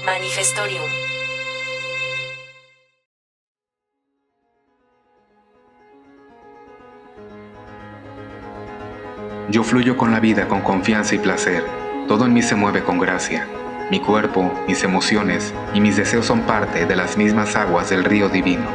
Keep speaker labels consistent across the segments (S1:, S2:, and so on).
S1: Manifestorium.
S2: Yo fluyo con la vida con confianza y placer. Todo en mí se mueve con gracia. Mi cuerpo, mis emociones y mis deseos son parte de las mismas aguas del río divino.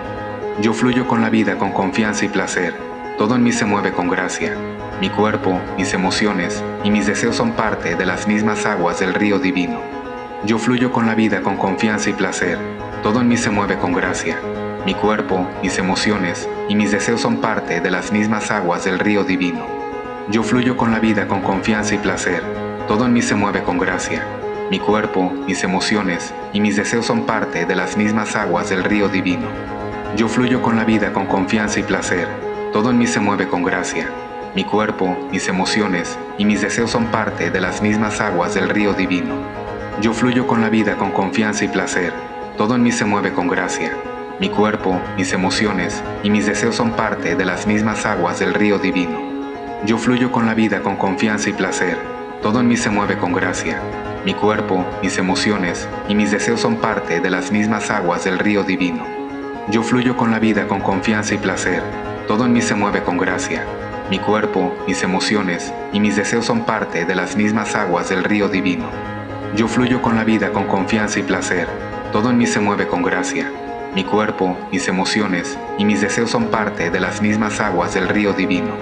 S2: Yo fluyo con la vida con confianza y placer. Todo en mí se mueve con gracia. Mi cuerpo, mis emociones y mis deseos son parte de las mismas aguas del río divino. Yo fluyo con la vida con confianza y placer. Todo en mí se mueve con gracia. Mi cuerpo, mis emociones y mis deseos son parte de las mismas aguas del río divino. Yo fluyo con la vida con confianza y placer. Todo en mí se mueve con gracia. Mi cuerpo, mis emociones y mis deseos son parte de las mismas aguas del río divino. Yo fluyo con la vida con confianza y placer. Todo en mí se mueve con gracia. Mi cuerpo, mis emociones y mis deseos son parte de las mismas aguas del río divino. Yo fluyo con la vida con confianza y placer. Todo en mí se mueve con gracia. Mi cuerpo, mis emociones y mis deseos son parte de las mismas aguas del río divino. Yo fluyo con la vida con confianza y placer. Todo en mí se mueve con gracia. Mi cuerpo, mis emociones y mis deseos son parte de las mismas aguas del río divino. Yo fluyo con la vida con confianza y placer. Todo en mí se mueve con gracia. Mi cuerpo, mis emociones y mis deseos son parte de las mismas aguas del río divino. Yo fluyo con la vida con confianza y placer. Todo en mí se mueve con gracia. Mi cuerpo, mis emociones y mis deseos son parte de las mismas aguas del río divino.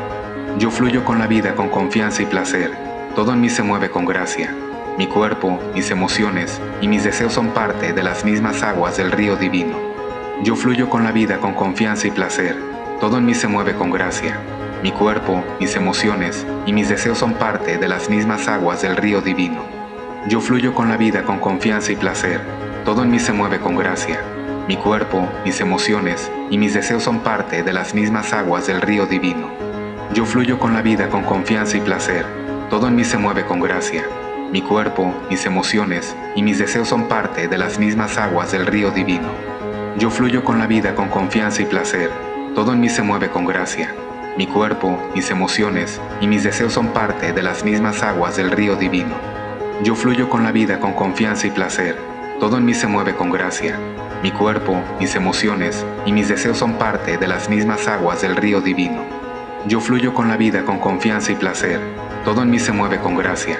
S2: Yo fluyo con la vida con confianza y placer. Todo en mí se mueve con gracia. Mi cuerpo, mis emociones y mis deseos son parte de las mismas aguas del río divino. Yo fluyo con la vida con confianza y placer. Todo en mí se mueve con gracia. Mi cuerpo, mis emociones y mis deseos son parte de las mismas aguas del río divino. Yo fluyo con la vida con confianza y placer. Todo en mí se mueve con gracia. Mi cuerpo, mis emociones y mis deseos son parte de las mismas aguas del río divino. Yo fluyo con la vida con confianza y placer. Todo en mí se mueve con gracia. Mi cuerpo, mis emociones y mis deseos son parte de las mismas aguas del río divino. Yo fluyo con la vida con confianza y placer. Todo en mí se mueve con gracia. Mi cuerpo, mis emociones y mis deseos son parte de las mismas aguas del río divino. Yo fluyo con la vida con confianza y placer. Todo en mí se mueve con gracia. Mi cuerpo, mis emociones y mis deseos son parte de las mismas aguas del río divino. Yo fluyo con la vida con confianza y placer. Todo en mí se mueve con gracia.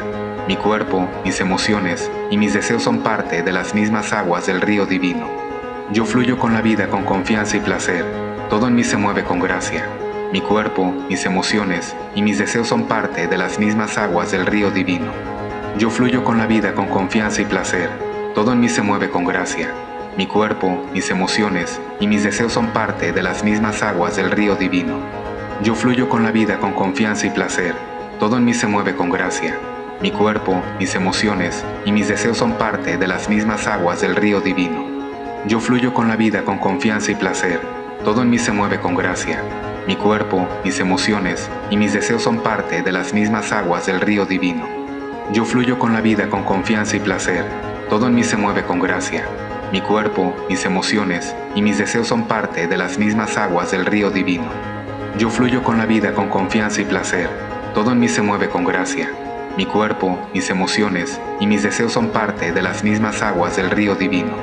S2: Mi cuerpo, mis emociones y mis deseos son parte de las mismas aguas del río divino. Yo fluyo con la vida con confianza y placer. Todo en mí se mueve con gracia. Mi cuerpo, mis emociones y mis deseos son parte de las mismas aguas del río divino. Yo fluyo con la vida con confianza y placer. Todo en mí se mueve con gracia. Mi cuerpo, mis emociones y mis deseos son parte de las mismas aguas del río divino. Yo fluyo con la vida con confianza y placer. Todo en mí se mueve con gracia. Mi cuerpo, mis emociones y mis deseos son parte de las mismas aguas del río divino. Yo fluyo con la vida con confianza y placer. Todo en mí se mueve con gracia. Mi cuerpo, mis emociones y mis deseos son parte de las mismas aguas del río divino. Yo fluyo con la vida con confianza y placer. Todo en mí se mueve con gracia. Mi cuerpo, mis emociones y mis deseos son parte de las mismas aguas del río divino. Yo fluyo con la vida con confianza y placer. Todo en mí se mueve con gracia. Mi cuerpo, mis emociones y mis deseos son parte de las mismas aguas del río divino.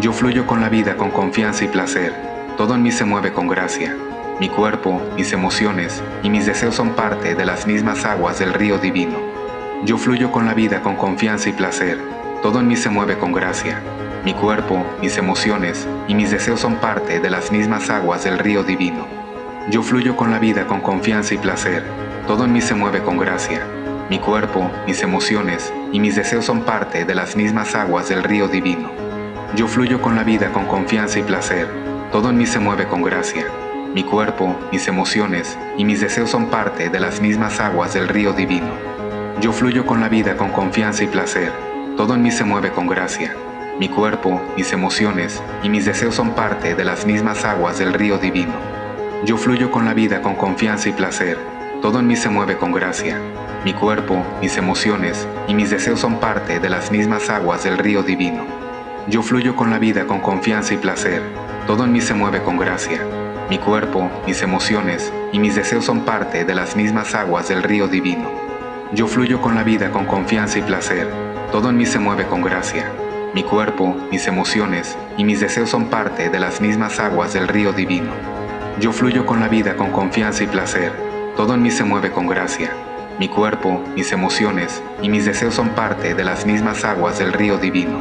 S2: Yo fluyo con la vida con confianza y placer. Todo en mí se mueve con gracia. Mi cuerpo, mis emociones y mis deseos son parte de las mismas aguas del río divino. Yo fluyo con la vida con confianza y placer. Todo en mí se mueve con gracia. Mi cuerpo, mis emociones y mis deseos son parte de las mismas aguas del río divino. Yo fluyo con la vida con confianza y placer. Todo en mí se mueve con gracia. Mi cuerpo, mis emociones y mis deseos son parte de las mismas aguas del río divino. Yo fluyo con la vida con confianza y placer. Todo en mí se mueve con gracia. Mi cuerpo, mis emociones y mis deseos son parte de las mismas aguas del río divino. Yo fluyo con la vida con confianza y placer. Todo en mí se mueve con gracia. Mi cuerpo, mis emociones y mis deseos son parte de las mismas aguas del río divino. Yo fluyo con la vida con confianza y placer. Todo en mí se mueve con gracia. Mi cuerpo, mis emociones y mis deseos son parte de las mismas aguas del río divino. Yo fluyo con la vida con confianza y placer. Todo en mí se mueve con gracia. Mi cuerpo, mis emociones y mis deseos son parte de las mismas aguas del río divino. Yo fluyo con la vida con confianza y placer. Todo en mí se mueve con gracia. Mi cuerpo, mis emociones y mis deseos son parte de las mismas aguas del río divino. Yo fluyo con la vida con confianza y placer. Todo en mí se mueve con gracia. Mi cuerpo, mis emociones y mis deseos son parte de las mismas aguas del río divino.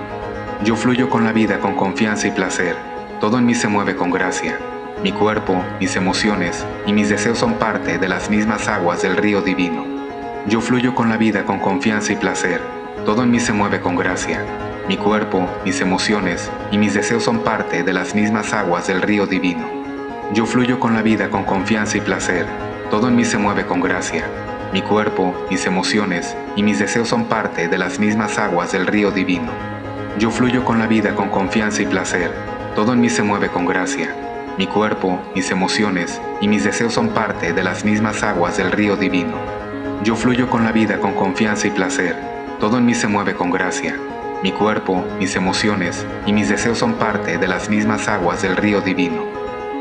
S2: Yo fluyo con la vida con confianza y placer. Todo en mí se mueve con gracia. Mi cuerpo, mis emociones y mis deseos son parte de las mismas aguas del río divino. Yo fluyo con la vida con confianza y placer. Todo en mí se mueve con gracia. Mi cuerpo, mis emociones y mis deseos son parte de las mismas aguas del río divino. Yo fluyo con la vida con confianza y placer. Todo en mí se mueve con gracia. Mi cuerpo, mis emociones y mis deseos son parte de las mismas aguas del río divino. Yo fluyo con la vida con confianza y placer. Todo en mí se mueve con gracia. Mi cuerpo, mis emociones y mis deseos son parte de las mismas aguas del río divino. Yo fluyo con la vida con confianza y placer. Todo en mí se mueve con gracia. Mi cuerpo, mis emociones y mis deseos son parte de las mismas aguas del río divino.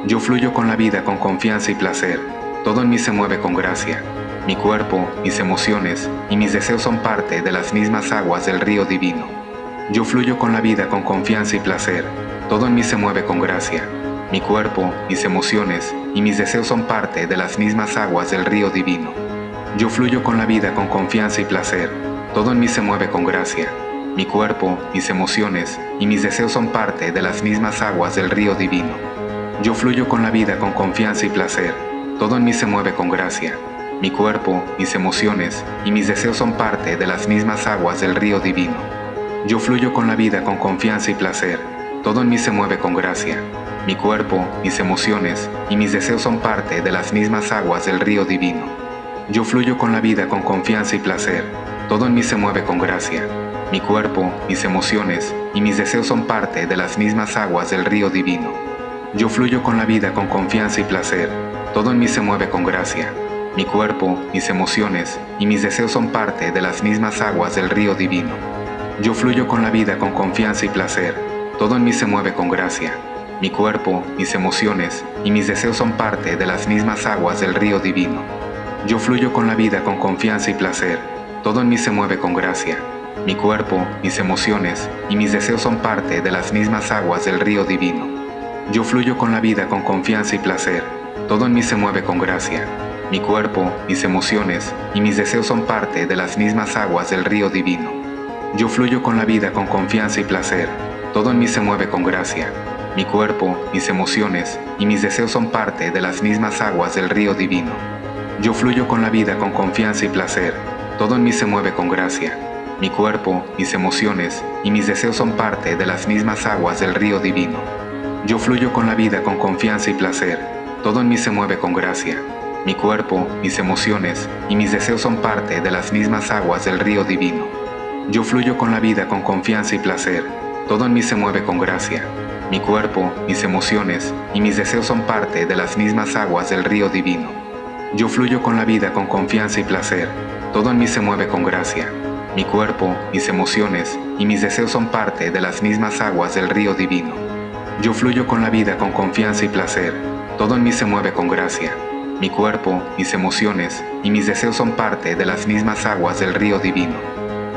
S2: Yo fluyo con la vida con confianza y placer. Todo en mí se mueve con gracia. Mi cuerpo, mis emociones y mis deseos son parte de las mismas aguas del río divino. Yo fluyo con la vida con confianza y placer. Todo en mí se mueve con gracia. Mi cuerpo, mis emociones y mis deseos son parte de las mismas aguas del río divino. Yo fluyo con la vida con confianza y placer. Todo en mí se mueve con gracia. Mi cuerpo, mis emociones y mis deseos son parte de las mismas aguas del río divino. Yo fluyo con la vida con confianza y placer. Todo en mí se mueve con gracia. Mi cuerpo, mis emociones y mis deseos son parte de las mismas aguas del río divino. Yo fluyo con la vida con confianza y placer. Todo en mí se mueve con gracia. Mi cuerpo, mis emociones y mis deseos son parte de las mismas aguas del río divino. Yo fluyo con la vida con confianza y placer. Todo en mí se mueve con gracia. Mi cuerpo, mis emociones y mis deseos son parte de las mismas aguas del río divino. Yo fluyo con la vida con confianza y placer. Todo en mí se mueve con gracia. Mi cuerpo, mis emociones y mis deseos son parte de las mismas aguas del río divino. Yo fluyo con la vida con confianza y placer. Todo en mí se mueve con gracia. Mi cuerpo, mis emociones y mis deseos son parte de las mismas aguas del río divino. Yo fluyo con la vida con confianza y placer. Todo en mí se mueve con gracia. Mi cuerpo, mis emociones y mis deseos son parte de las mismas aguas del río divino. Yo fluyo con la vida con confianza y placer. Todo en mí se mueve con gracia. Mi cuerpo, mis emociones y mis deseos son parte de las mismas aguas del río divino. Yo fluyo con la vida con confianza y placer. Todo en mí se mueve con gracia. Mi cuerpo, mis emociones y mis deseos son parte de las mismas aguas del río divino. Yo fluyo con la vida con confianza y placer. Todo en mí se mueve con gracia. Mi cuerpo, mis emociones y mis deseos son parte de las mismas aguas del río divino. Yo fluyo con la vida con confianza y placer. Todo en mí se mueve con gracia. Mi cuerpo, mis emociones y mis deseos son parte de las mismas aguas del río divino. Yo fluyo con la vida con confianza y placer. Todo en mí se mueve con gracia. Mi cuerpo, mis emociones y mis deseos son parte de las mismas aguas del río divino. Yo fluyo con la vida con confianza y placer. Todo en mí se mueve con gracia. Mi cuerpo, mis emociones y mis deseos son parte de las mismas aguas del río divino. Yo fluyo con la vida con confianza y placer. Todo en mí se mueve con gracia. Mi cuerpo, mis emociones y mis deseos son parte de las mismas aguas del río divino.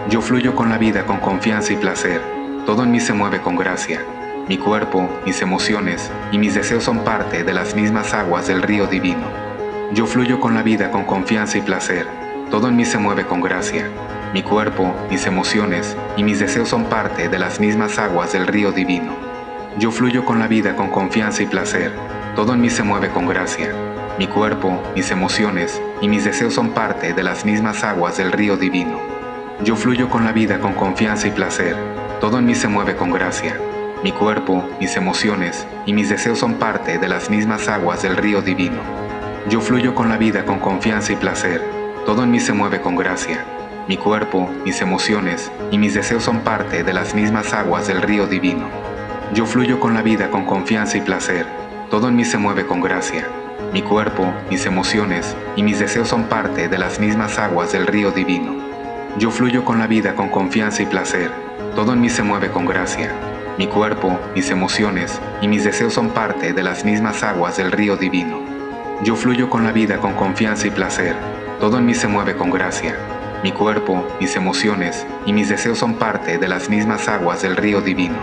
S2: Yo fluyo con la vida con confianza y placer. Todo en mí se mueve con gracia. Mi cuerpo, mis emociones y mis deseos son parte de las mismas aguas del río divino. Yo fluyo con la vida con confianza y placer. Todo en mí se mueve con gracia. Mi cuerpo, mis emociones y mis deseos son parte de las mismas aguas del río divino. Yo fluyo con la vida con confianza y placer. Todo en mí se mueve con gracia. Mi cuerpo, mis emociones y mis deseos son parte de las mismas aguas del río divino. Yo fluyo con la vida con confianza y placer. Todo en mí se mueve con gracia. Mi cuerpo, mis emociones y mis deseos son parte de las mismas aguas del río divino. Yo fluyo con la vida con confianza y placer. Todo en mí se mueve con gracia. Mi cuerpo, mis emociones y mis deseos son parte de las mismas aguas del río divino. Yo fluyo con la vida con confianza y placer. Todo en mí se mueve con gracia. Mi cuerpo, mis emociones y mis deseos son parte de las mismas aguas del río divino. Yo fluyo con la vida con confianza y placer. Todo en mí se mueve con gracia. Mi cuerpo, mis emociones y mis deseos son parte de las mismas aguas del río divino. Yo fluyo con la vida con confianza y placer. Todo en mí se mueve con gracia. Mi cuerpo, mis emociones y mis deseos son parte de las mismas aguas del río divino.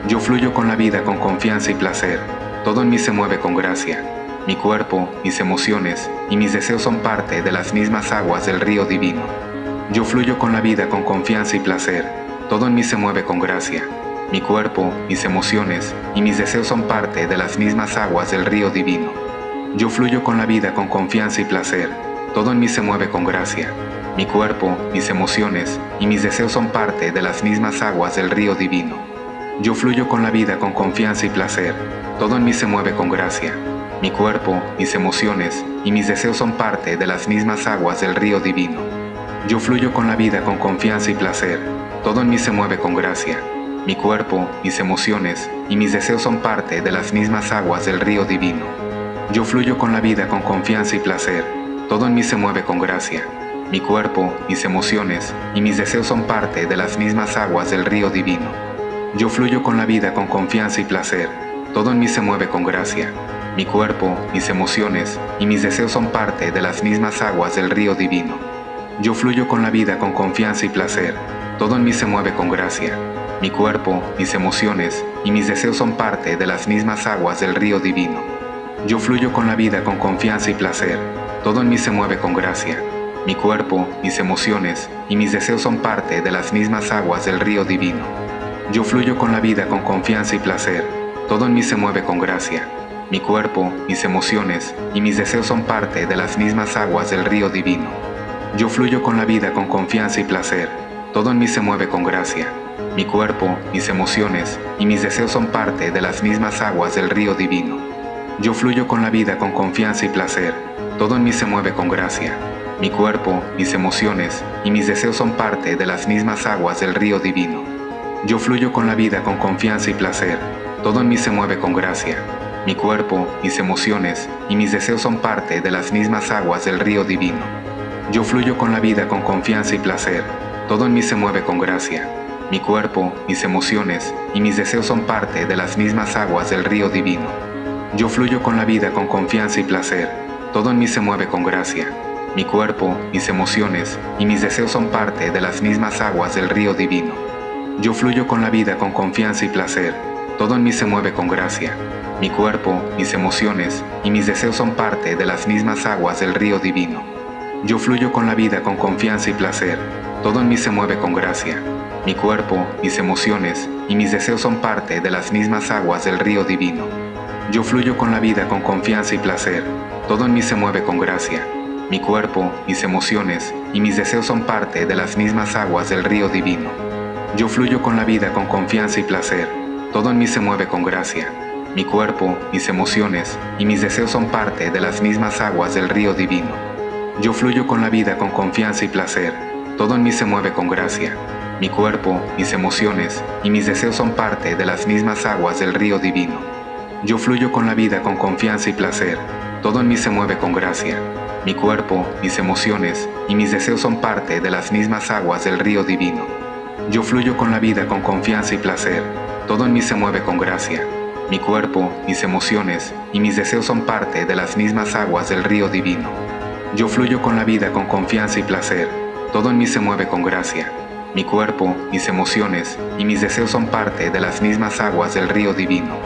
S2: Yo fluyo con la vida con confianza y placer. Todo en mí se mueve con gracia. Mi cuerpo, mis emociones y mis deseos son parte de las mismas aguas del río divino. Yo fluyo con la vida con confianza y placer. Todo en mí se mueve con gracia. Mi cuerpo, mis emociones y mis deseos son parte de las mismas aguas del río divino. Yo fluyo con la vida con confianza y placer. Todo en mí se mueve con gracia. Mi cuerpo, mis emociones y mis deseos son parte de las mismas aguas del río divino. Yo fluyo con la vida con confianza y placer. Todo en mí se mueve con gracia. Mi cuerpo, mis emociones y mis deseos son parte de las mismas aguas del río divino. Yo fluyo con la vida con confianza y placer. Todo en mí se mueve con gracia. Mi cuerpo, mis emociones y mis deseos son parte de las mismas aguas del río divino. Yo fluyo con la vida con confianza y placer. Todo en mí se mueve con gracia. Mi cuerpo, mis emociones y mis deseos son parte de las mismas aguas del río divino. Yo fluyo con la vida con confianza y placer. Todo en mí se mueve con gracia. Mi cuerpo, mis emociones y mis deseos son parte de las mismas aguas del río divino. Yo fluyo con la vida con confianza y placer. Todo en mí se mueve con gracia. Mi cuerpo, mis emociones y mis deseos son parte de las mismas aguas del río divino. Yo fluyo con la vida con confianza y placer. Todo en mí se mueve con gracia. Mi cuerpo, mis emociones y mis deseos son parte de las mismas aguas del río divino. Yo fluyo con la vida con confianza y placer. Todo en mí se mueve con gracia. Mi cuerpo, mis emociones y mis deseos son parte de las mismas aguas del río divino. Yo fluyo con la vida con confianza y placer. Todo en mí se mueve con gracia. Mi cuerpo, mis emociones y mis deseos son parte de las mismas aguas del río divino. Yo fluyo con la vida con confianza y placer. Todo en mí se mueve con gracia. Mi cuerpo, mis emociones y mis deseos son parte de las mismas aguas del río divino. Yo fluyo con la vida con confianza y placer. Todo en mí se mueve con gracia. Mi cuerpo, mis emociones y mis deseos son parte de las mismas aguas del río divino. Yo fluyo con la vida con confianza y placer. Todo en mí se mueve con gracia. Mi cuerpo, mis emociones y mis deseos son parte de las mismas aguas del río divino. Yo fluyo con la vida con confianza y placer. Todo en mí se mueve con gracia. Mi cuerpo, mis emociones y mis deseos son parte de las mismas aguas del río divino. Yo fluyo con la vida con confianza y placer. Todo en mí se mueve con gracia. Mi cuerpo, mis emociones y mis deseos son parte de las mismas aguas del río divino. Yo fluyo con la vida con confianza y placer. Todo en mí se mueve con gracia. Mi cuerpo, mis emociones y mis deseos son parte de las mismas aguas del río divino. Yo fluyo con la vida con confianza y placer. Todo en mí se mueve con gracia. Mi cuerpo, mis emociones y mis deseos son parte de las mismas aguas del río divino. Yo fluyo con la vida con confianza y placer. Todo en mí se mueve con gracia. Mi cuerpo, mis emociones y mis deseos son parte de las mismas aguas del río divino. Yo fluyo con la vida con confianza y placer. Todo en mí se mueve con gracia. Mi cuerpo, mis emociones y mis deseos son parte de las mismas aguas del río divino. Yo fluyo con la vida con confianza y placer. Todo en mí se mueve con gracia. Mi cuerpo, mis emociones y mis deseos son parte de las mismas aguas del río divino. Yo fluyo con la vida con confianza y placer. Todo en mí se mueve con gracia. Mi cuerpo, mis emociones y mis deseos son parte de las mismas aguas del río divino. Yo fluyo con la vida con confianza y placer. Todo en mí se mueve con gracia. Mi cuerpo, mis emociones y mis deseos son parte de las mismas aguas del río divino.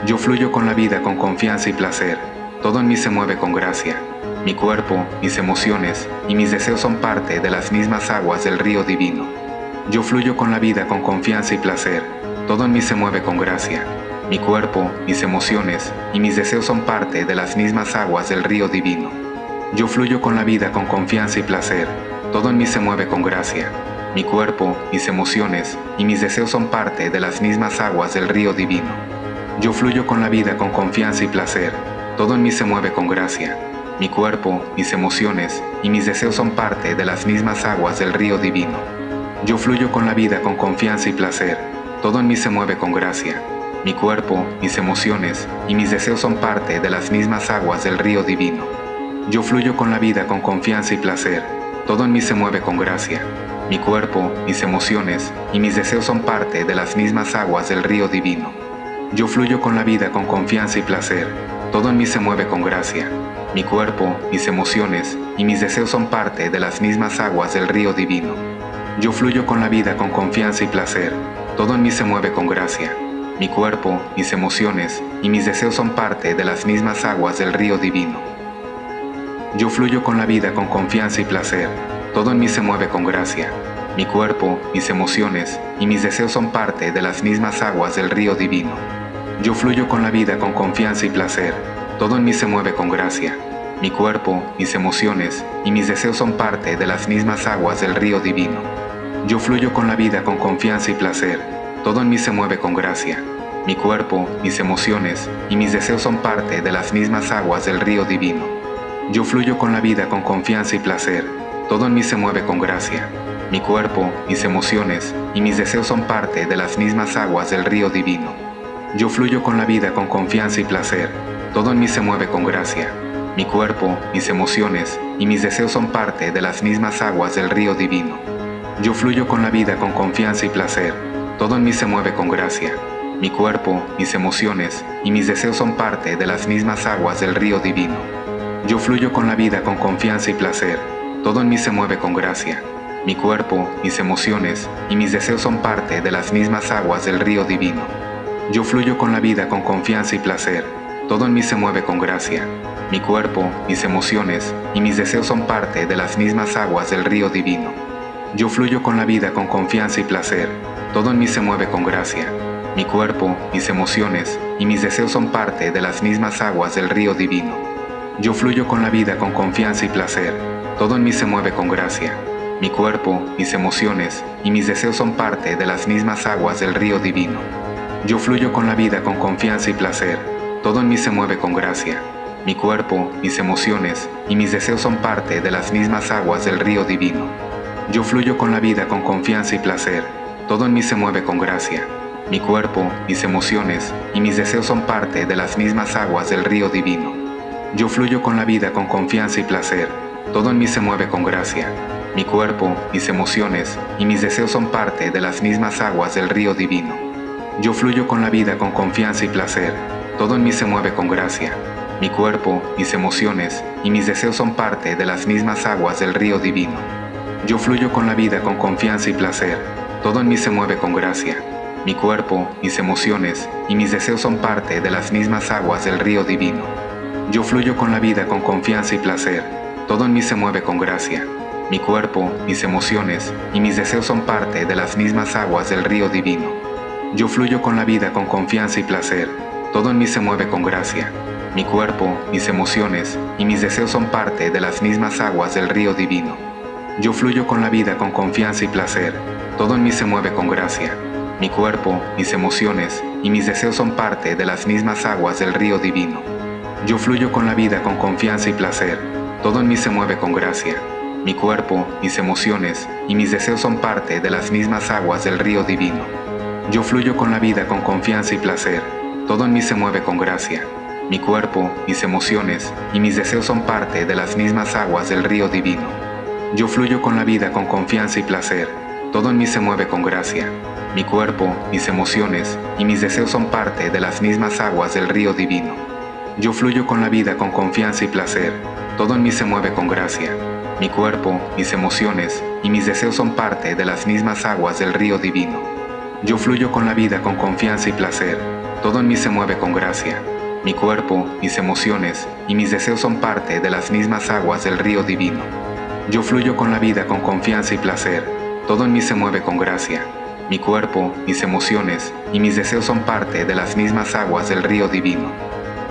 S2: Yo fluyo con la vida con confianza y placer. Todo en mí se mueve con gracia. Mi cuerpo, mis emociones y mis deseos son parte de las mismas aguas del río divino. Yo fluyo con la vida con confianza y placer. Todo en mí se mueve con gracia. Mi cuerpo, mis emociones y mis deseos son parte de las mismas aguas del río divino. Yo fluyo con la vida con confianza y placer. Todo en mí se mueve con gracia. Mi cuerpo, mis emociones y mis deseos son parte de las mismas aguas del río divino. Yo fluyo con la vida con confianza y placer. Todo en mí se mueve con gracia. Mi cuerpo, mis emociones y mis deseos son parte de las mismas aguas del río divino. Yo fluyo con la vida con confianza y placer. Todo en mí se mueve con gracia. Mi cuerpo, mis emociones y mis deseos son parte de las mismas aguas del río divino. Yo fluyo con la vida con confianza y placer. Todo en mí se mueve con gracia. Mi cuerpo, mis emociones y mis deseos son parte de las mismas aguas del río divino. Yo fluyo con la vida con confianza y placer. Todo en mí se mueve con gracia. Mi cuerpo, mis emociones y mis deseos son parte de las mismas aguas del río divino. Yo fluyo con la vida con confianza y placer. Todo en mí se mueve con gracia. Mi cuerpo, mis emociones y mis deseos son parte de las mismas aguas del río divino. Yo fluyo con la vida con confianza y placer. Todo en mí se mueve con gracia. Mi cuerpo, mis emociones y mis deseos son parte de las mismas aguas del río divino. Yo fluyo con la vida con confianza y placer. Todo en mí se mueve con gracia. Mi cuerpo, mis emociones y mis deseos son parte de las mismas aguas del río divino. Yo fluyo con la vida con confianza y placer. Todo en mí se mueve con gracia. Mi cuerpo, mis emociones y mis deseos son parte de las mismas aguas del río divino. Yo fluyo con la vida con confianza y placer. Todo en mí se mueve con gracia. Mi cuerpo, mis emociones y mis deseos son parte de las mismas aguas del río divino. Yo fluyo con la vida con confianza y placer. Todo en mí se mueve con gracia. Mi cuerpo, mis emociones y mis deseos son parte de las mismas aguas del río divino. Yo fluyo con la vida con confianza y placer. Todo en mí se mueve con gracia. Mi cuerpo, mis emociones y mis deseos son parte de las mismas aguas del río divino. Yo fluyo con la vida con confianza y placer. Todo en mí se mueve con gracia. Mi cuerpo, mis emociones y mis deseos son parte de las mismas aguas del río divino. Yo fluyo con la vida con confianza y placer. Todo en mí se mueve con gracia. Mi cuerpo, mis emociones y mis deseos son parte de las mismas aguas del río divino. Yo fluyo con la vida con confianza y placer. Todo en mí se mueve con gracia. Mi cuerpo, mis emociones y mis deseos son parte de las mismas aguas del río divino. Yo fluyo con la vida con confianza y placer. Todo en mí se mueve con gracia. Mi cuerpo, mis emociones y mis deseos son parte de las mismas aguas del río divino. Yo fluyo con la vida con confianza y placer. Todo en mí se mueve con gracia. Mi cuerpo, mis emociones y mis deseos son parte de las mismas aguas del río divino. Yo fluyo con la vida con confianza y placer. Todo en mí se mueve con gracia. Mi cuerpo, mis emociones y mis deseos son parte de las mismas aguas del río divino. Yo fluyo con la vida con confianza y placer. Todo en mí se mueve con gracia. Mi cuerpo, mis emociones y mis deseos son parte de las mismas aguas del río divino. Yo fluyo con la vida con confianza y placer. Todo en mí se mueve con gracia. Mi cuerpo, mis emociones y mis deseos son parte de las mismas aguas del río divino. Yo fluyo con la vida con confianza y placer. Todo en mí se mueve con gracia. Mi cuerpo, mis emociones y mis deseos son parte de las mismas aguas del río divino. Yo fluyo con la vida con confianza y placer. Todo en mí se mueve con gracia. Mi cuerpo, mis emociones y mis deseos son parte de las mismas aguas del río divino. Yo fluyo con la vida con confianza y placer. Todo en mí se mueve con gracia. Mi cuerpo, mis emociones y mis deseos son parte de las mismas aguas del río divino. Yo fluyo con la vida con confianza y placer. Todo en mí se mueve con gracia. Mi cuerpo, mis emociones y mis deseos son parte de las mismas aguas del río divino. Yo fluyo con la vida con confianza y placer. Todo en mí se mueve con gracia. Mi cuerpo, mis emociones y mis deseos son parte de las mismas aguas del río divino. Yo fluyo con la vida con confianza y placer. Todo en mí se mueve con gracia. Mi cuerpo, mis emociones y mis deseos son parte de las mismas aguas del río divino. Yo fluyo con la vida con confianza y placer. Todo en mí se mueve con gracia. Mi cuerpo, mis emociones y mis deseos son parte de las mismas aguas del río divino. Yo fluyo con la vida con confianza y placer. Todo en mí se mueve con gracia. Mi cuerpo, mis emociones y mis deseos son parte de las mismas aguas del río divino. Yo fluyo con la vida con confianza y placer. Todo en mí se mueve con gracia. Mi cuerpo, mis emociones y mis deseos son parte de las mismas aguas del río divino. Yo fluyo con la vida con confianza y placer. Todo en mí se mueve con gracia. Mi cuerpo, mis emociones y mis deseos son parte de las mismas aguas del río divino.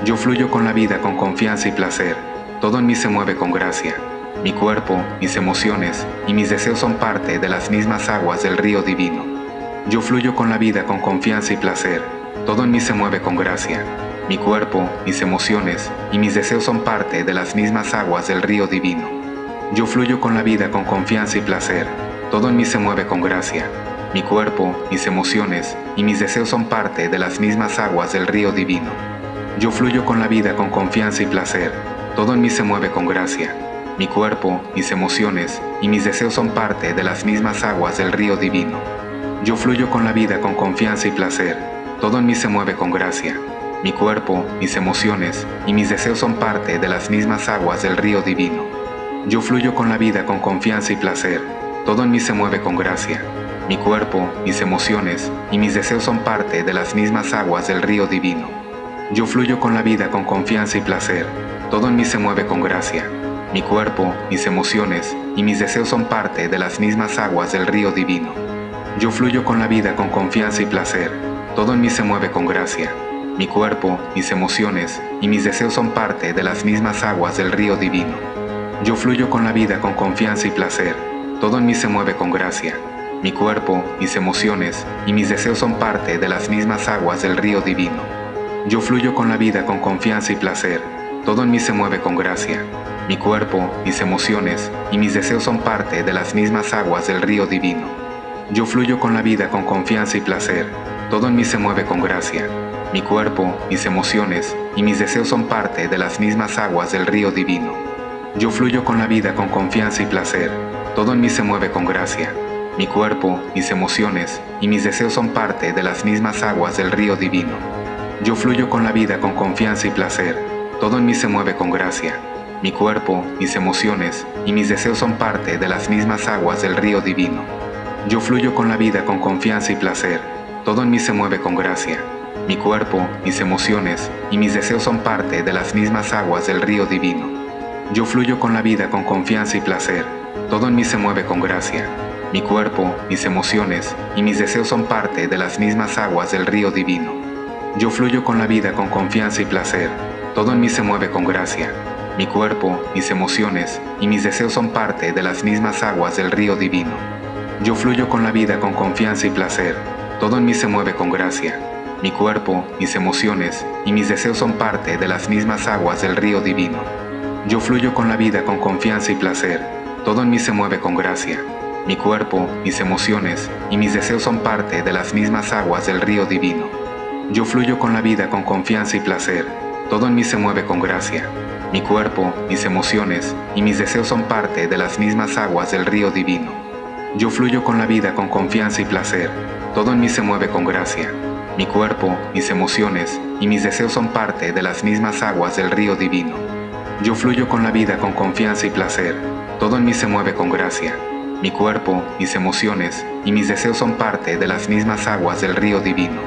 S2: Yo fluyo con la vida con confianza y placer. Todo en mí se mueve con gracia. Mi cuerpo, mis emociones y mis deseos son parte de las mismas aguas del río divino. Yo fluyo con la vida con confianza y placer. Todo en mí se mueve con gracia. Mi cuerpo, mis emociones y mis deseos son parte de las mismas aguas del río divino. Yo fluyo con la vida con confianza y placer. Todo en mí se mueve con gracia. Mi cuerpo, mis emociones y mis deseos son parte de las mismas aguas del río divino. Yo fluyo con la vida con confianza y placer. Todo en mí se mueve con gracia. Mi cuerpo, mis emociones y mis deseos son parte de las mismas aguas del río divino. Yo fluyo con la vida con confianza y placer. Todo en mí se mueve con gracia. Mi cuerpo, mis emociones y mis deseos son parte de las mismas aguas del río divino. Yo fluyo con la vida con confianza y placer. Todo en mí se mueve con gracia. Mi cuerpo, mis emociones y mis deseos son parte de las mismas aguas del río divino. Yo fluyo con la vida con confianza y placer. Todo en mí se mueve con gracia. Mi cuerpo, mis emociones y mis deseos son parte de las mismas aguas del río divino. Yo fluyo con la vida con confianza y placer. Todo en mí se mueve con gracia. Mi cuerpo, mis emociones y mis deseos son parte de las mismas aguas del río divino. Yo fluyo con la vida con confianza y placer. Todo en mí se mueve con gracia. Mi cuerpo, mis emociones y mis deseos son parte de las mismas aguas del río divino. Yo fluyo con la vida con confianza y placer. Todo en mí se mueve con gracia. Mi cuerpo, mis emociones y mis deseos son parte de las mismas aguas del río divino. Yo fluyo con la vida con confianza y placer. Todo en mí se mueve con gracia. Mi cuerpo, mis emociones y mis deseos son parte de las mismas aguas del río divino. Yo fluyo con la vida con confianza y placer. Todo en mí se mueve con gracia. Mi cuerpo, mis emociones y mis deseos son parte de las mismas aguas del río divino. Yo fluyo con la vida con confianza y placer. Todo en mí se mueve con gracia. Mi cuerpo, mis emociones y mis deseos son parte de las mismas aguas del río divino. Yo fluyo con la vida con confianza y placer. Todo en mí se mueve con gracia. Mi cuerpo, mis emociones y mis deseos son parte de las mismas aguas del río divino. Yo fluyo con la vida con confianza y placer. Todo en mí se mueve con gracia. Mi cuerpo, mis emociones y mis deseos son parte de las mismas aguas del río divino. Yo fluyo con la vida con confianza y placer. Todo en mí se mueve con gracia. Mi cuerpo, mis emociones y mis deseos son parte de las mismas aguas del río divino. Yo fluyo con la vida con confianza y placer. Todo en mí se mueve con gracia. Mi cuerpo, mis emociones y mis deseos son parte de las mismas aguas del río divino. Yo fluyo con la vida con confianza y placer. Todo en mí se mueve con gracia. Mi cuerpo, mis emociones y mis deseos son parte de las mismas aguas del río divino. Yo fluyo con la vida con confianza y placer. Todo en mí se mueve con gracia. Mi cuerpo, mis emociones y mis deseos son parte de las mismas aguas del río divino. Yo fluyo con la vida con confianza y placer. Todo en mí se mueve con gracia. Mi cuerpo, mis emociones y mis deseos son parte de las mismas aguas del río divino. Yo fluyo con la vida con confianza y placer. Todo en mí se mueve con gracia. Mi cuerpo, mis emociones y mis deseos son parte de las mismas aguas del río divino.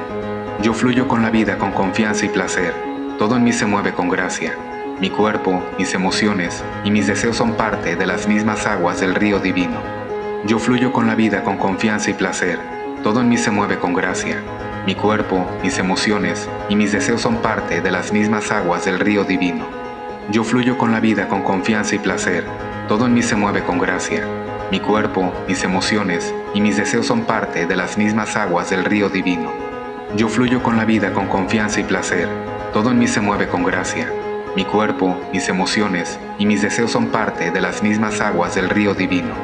S2: Yo fluyo con la vida con confianza y placer. Todo en mí se mueve con gracia. Mi cuerpo, mis emociones y mis deseos son parte de las mismas aguas del río divino. Yo fluyo con la vida con confianza y placer. Todo en mí se mueve con gracia. Mi cuerpo, mis emociones y mis deseos son parte de las mismas aguas del río divino. Yo fluyo con la vida con confianza y placer. Todo en mí se mueve con gracia. Mi cuerpo, mis emociones y mis deseos son parte de las mismas aguas del río divino. Yo fluyo con la vida con confianza y placer. Todo en mí se mueve con gracia. Mi cuerpo, mis emociones y mis deseos son parte de las mismas aguas del río divino.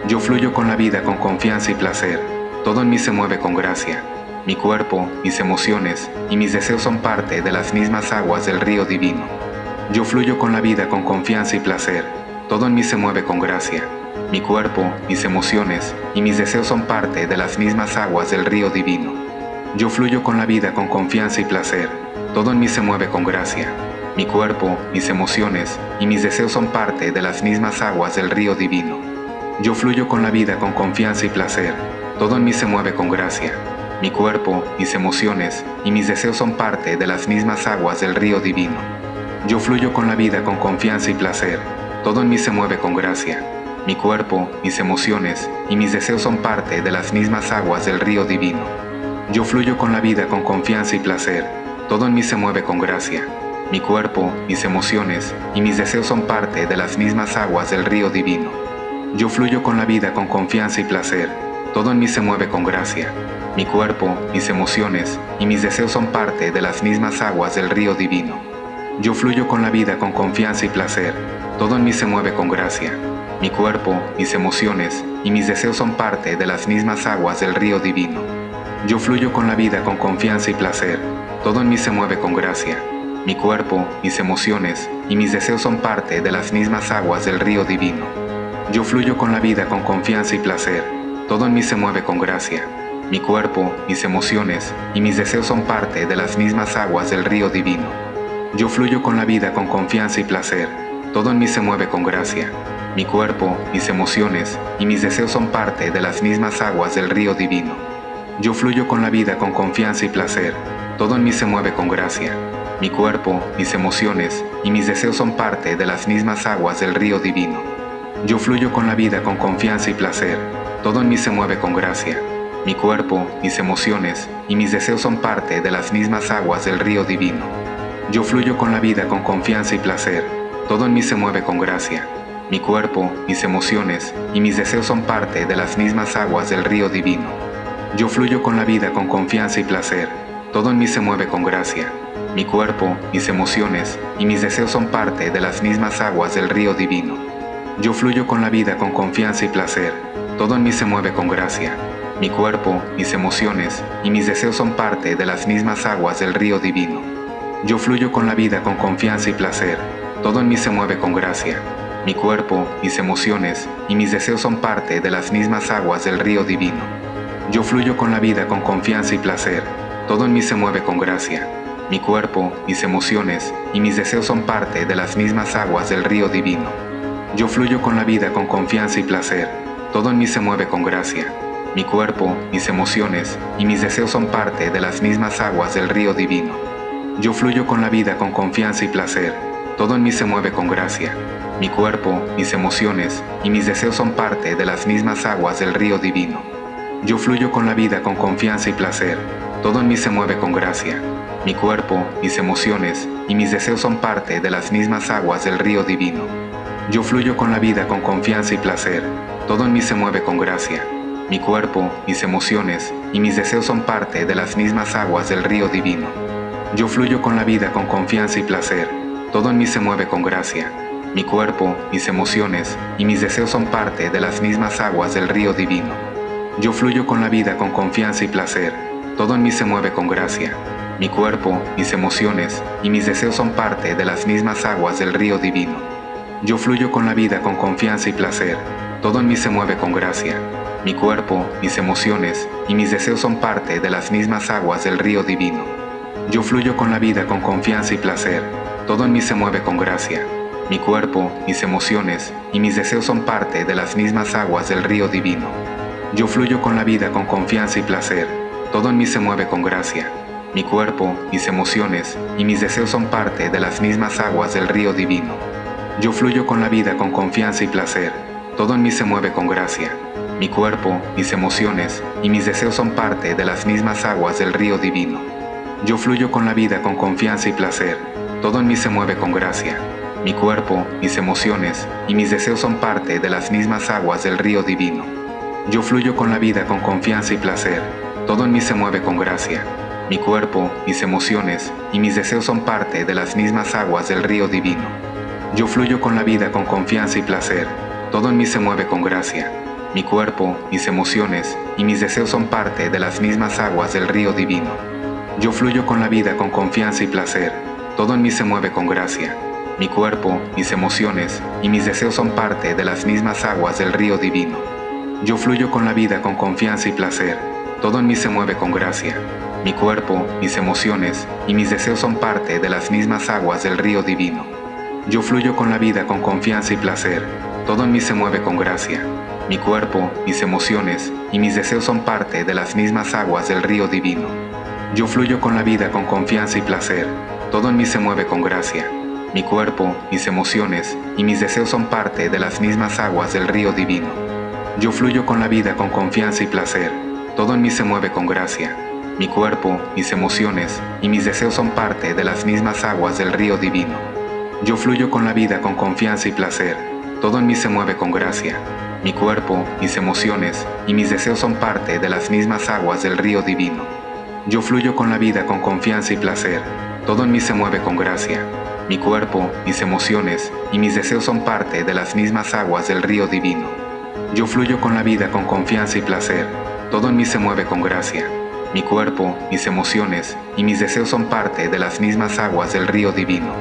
S2: Yo fluyo con la vida con confianza y placer. Todo en mí se mueve con gracia. Mi cuerpo, mis emociones y mis deseos son parte de las mismas aguas del río divino. Yo fluyo con la vida con confianza y placer. Todo en mí se mueve con gracia. Mi cuerpo, mis emociones y mis deseos son parte de las mismas aguas del río divino. Yo fluyo con la vida con confianza y placer. Todo en mí se mueve con gracia. Mi cuerpo, mis emociones y mis deseos son parte de las mismas aguas del río divino. Yo fluyo con la vida con confianza y placer. Todo en mí se mueve con gracia. Mi cuerpo, mis emociones y mis deseos son parte de las mismas aguas del río divino. Yo fluyo con la vida con confianza y placer. Todo en mí se mueve con gracia. Mi cuerpo, mis emociones y mis deseos son parte de las mismas aguas del río divino. Yo fluyo con la vida con confianza y placer. Todo en mí se mueve con gracia. Mi cuerpo, mis emociones y mis deseos son parte de las mismas aguas del río divino. Yo fluyo con la vida con confianza y placer. Todo en mí se mueve con gracia. Mi cuerpo, mis emociones y mis deseos son parte de las mismas aguas del río divino. Yo fluyo con la vida con confianza y placer. Todo en mí se mueve con gracia. Mi cuerpo, mis emociones y mis deseos son parte de las mismas aguas del río divino. Yo fluyo con la vida con confianza y placer. Todo en mí se mueve con gracia. Mi cuerpo, mis emociones y mis deseos son parte de las mismas aguas del río divino. Yo fluyo con la vida con confianza y placer. Todo en mí se mueve con gracia. Mi cuerpo, mis emociones y mis deseos son parte de las mismas aguas del río divino. Yo fluyo con la vida con confianza y placer. Todo en mí se mueve con gracia. Mi cuerpo, mis emociones y mis deseos son parte de las mismas aguas del río divino. Yo fluyo con la vida con confianza y placer. Todo en mí se mueve con gracia. Mi cuerpo, mis emociones y mis deseos son parte de las mismas aguas del río divino. Yo fluyo con la vida con confianza y placer. Todo en mí se mueve con gracia. Mi cuerpo, mis emociones y mis deseos son parte de las mismas aguas del río divino. Yo fluyo con la vida con confianza y placer. Todo en mí se mueve con gracia. Mi cuerpo, mis emociones y mis deseos son parte de las mismas aguas del río divino. Yo fluyo con la vida con confianza y placer. Todo en mí se mueve con gracia. Mi cuerpo, mis emociones y mis deseos son parte de las mismas aguas del río divino. Yo fluyo con la vida con confianza y placer. Todo en mí se mueve con gracia. Mi cuerpo, mis emociones y mis deseos son parte de las mismas aguas del río divino. Yo fluyo con la vida con confianza y placer. Todo en mí se mueve con gracia. Mi cuerpo, mis emociones y mis deseos son parte de las mismas aguas del río divino. Yo fluyo con la vida con confianza y placer. Todo en mí se mueve con gracia. Mi cuerpo, mis emociones y mis deseos son parte de las mismas aguas del río divino. Yo fluyo con la vida con confianza y placer. Todo en mí se mueve con gracia. Mi cuerpo, mis emociones y mis deseos son parte de las mismas aguas del río divino. Yo fluyo con la vida con confianza y placer. Todo en mí se mueve con gracia. Mi cuerpo, mis emociones y mis deseos son parte de las mismas aguas del río divino. Yo fluyo con la vida con confianza y placer. Todo en mí se mueve con gracia. Mi cuerpo, mis emociones y mis deseos son parte de las mismas aguas del río divino. Yo fluyo con la vida con confianza y placer. Todo en mí se mueve con gracia. Mi cuerpo, mis emociones y mis deseos son parte de las mismas aguas del río divino. Yo fluyo con la vida con confianza y placer. Todo en mí se mueve con gracia. Mi cuerpo, mis emociones y mis deseos son parte de las mismas aguas del río divino. Yo fluyo con la vida con confianza y placer. Todo en mí se mueve con gracia. Mi cuerpo, mis emociones y mis deseos son parte de las mismas aguas del río divino. Yo fluyo con la vida con confianza y placer. Todo en mí se mueve con gracia. Mi cuerpo, mis emociones y mis deseos son parte de las mismas aguas del río divino. Yo fluyo con la vida con confianza y placer. Todo en mí se mueve con gracia. Mi cuerpo, mis emociones y mis deseos son parte de las mismas aguas del río divino. Yo fluyo con la vida con confianza y placer. Todo en mí se mueve con gracia. Mi cuerpo, mis emociones y mis deseos son parte de las mismas aguas del río divino. Yo fluyo con la vida con confianza y placer. Todo en mí se mueve con gracia. Mi cuerpo, mis emociones y mis deseos son parte de las mismas aguas del río divino. Yo fluyo con la vida con confianza y placer. Todo en mí se mueve con gracia. Mi cuerpo, mis emociones y mis deseos son parte de las mismas aguas del río divino. Yo fluyo con la vida con confianza y placer. Todo en mí se mueve con gracia. Mi cuerpo, mis emociones y mis deseos son parte de las mismas aguas del río divino. Yo fluyo con la vida con confianza y placer. Todo en mí se mueve con gracia. Mi cuerpo, mis emociones y mis deseos son parte de las mismas aguas del río divino. Yo fluyo con la vida con confianza y placer. Todo en mí se mueve con gracia. Mi cuerpo, mis emociones y mis deseos son parte de las mismas aguas del río divino. Yo fluyo con la vida con confianza y placer. Todo en mí se mueve con gracia. Mi cuerpo, mis emociones y mis deseos son parte de las mismas aguas del río divino. Yo fluyo con la vida con confianza y placer. Todo en mí se mueve con gracia. Mi cuerpo, mis emociones y mis deseos son parte de las mismas aguas del río divino. Yo fluyo con la vida con confianza y placer. Todo en mí se mueve con gracia. Mi cuerpo, mis emociones y mis deseos son parte de las mismas aguas del río divino. Yo fluyo con la vida con confianza y placer. Todo en mí se mueve con gracia. Mi cuerpo, mis emociones y mis deseos son parte de las mismas aguas del río divino. Yo fluyo con la vida con confianza y placer. Todo en mí se mueve con gracia. Mi cuerpo, mis emociones y mis deseos son parte de las mismas aguas del río divino. Yo fluyo con la vida con confianza y placer. Todo en mí se mueve con gracia. Mi cuerpo, mis emociones y mis deseos son parte de las mismas aguas del río divino. Yo fluyo con la vida con confianza y placer. Todo en mí se mueve con gracia. Mi cuerpo, mis emociones y mis deseos son parte de las mismas aguas del río divino.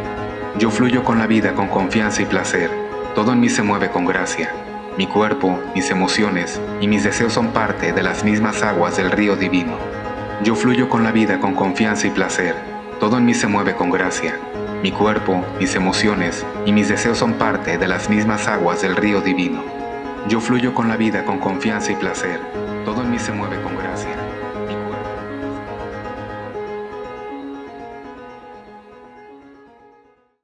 S2: Yo fluyo con la vida con confianza y placer. Todo en mí se mueve con gracia. Mi cuerpo, mis emociones y mis deseos son parte de las mismas aguas del río divino. Yo fluyo con la vida con confianza y placer. Todo en mí se mueve con gracia. Mi cuerpo, mis emociones y mis deseos son parte de las mismas aguas del río divino. Yo fluyo con la vida con confianza y placer. Todo en mí se mueve con gracia.